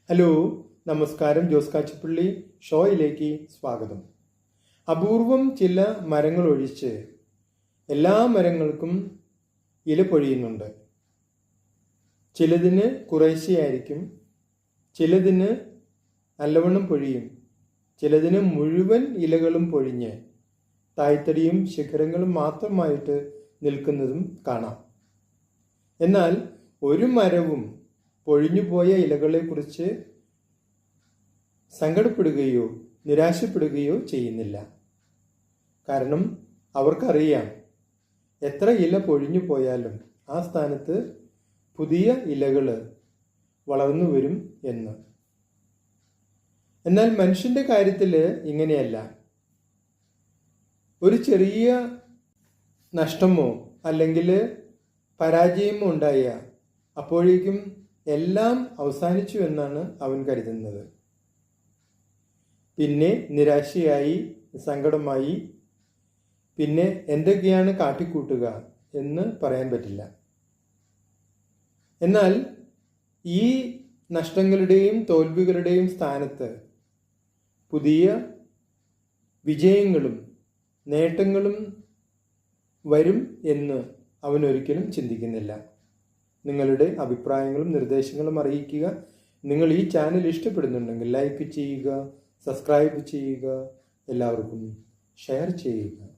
Hello, നമസ്കാരം. ജോസ് കാച്ചിപ്പള്ളി ഷോയിലേക്ക് സ്വാഗതം. അപൂർവം ചില മരങ്ങൾ ഒഴിച്ച് എല്ലാ മരങ്ങൾക്കും ഇല പൊഴിയുന്നുണ്ട്. ചിലതിന് കുറേശ്ശെയായിരിക്കും, ചിലതിന് നല്ലവണ്ണം പൊഴിയും, ചിലതിന് മുഴുവൻ ഇലകളും പൊഴിഞ്ഞ് തായ്തടിയും ശിഖരങ്ങളും മാത്രമായിട്ട് നിൽക്കുന്നതും കാണാം. എന്നാൽ ഒരു മരവും പൊഴിഞ്ഞുപോയ ഇലകളെക്കുറിച്ച് സങ്കടപ്പെടുകയോ നിരാശപ്പെടുകയോ ചെയ്യുന്നില്ല. കാരണം അവർക്കറിയാം, എത്ര ഇല പൊഴിഞ്ഞു പോയാലും ആ സ്ഥാനത്ത് പുതിയ ഇലകൾ വളർന്നു വരും എന്ന്. എന്നാൽ മനുഷ്യന്റെ കാര്യത്തിൽ ഇങ്ങനെയല്ല. ഒരു ചെറിയ നഷ്ടമോ അല്ലെങ്കിൽ പരാജയമോ ഉണ്ടായ അപ്പോഴേക്കും എല്ലാം അവസാനിച്ചു എന്നാണ് അവൻ കരുതുന്നത്. പിന്നെ നിരാശയായി, സങ്കടമായി, പിന്നെ എന്തൊക്കെയാണ് കാട്ടിക്കൂട്ടുക എന്ന് പറയാൻ പറ്റില്ല. എന്നാൽ ഈ നഷ്ടങ്ങളുടെയും തോൽവികളുടെയും സ്ഥാനത്ത് പുതിയ വിജയങ്ങളും നേട്ടങ്ങളും വരും എന്ന് അവൻ ഒരിക്കലും ചിന്തിക്കുന്നില്ല. നിങ്ങളുടെ അഭിപ്രായങ്ങളും നിർദ്ദേശങ്ങളും അറിയിക്കുക. നിങ്ങൾ ഈ ചാനൽ ഇഷ്ടപ്പെടുന്നുണ്ടെങ്കിൽ ലൈക്ക് ചെയ്യുക, സബ്സ്ക്രൈബ് ചെയ്യുക, എല്ലാവർക്കും ഷെയർ ചെയ്യുക.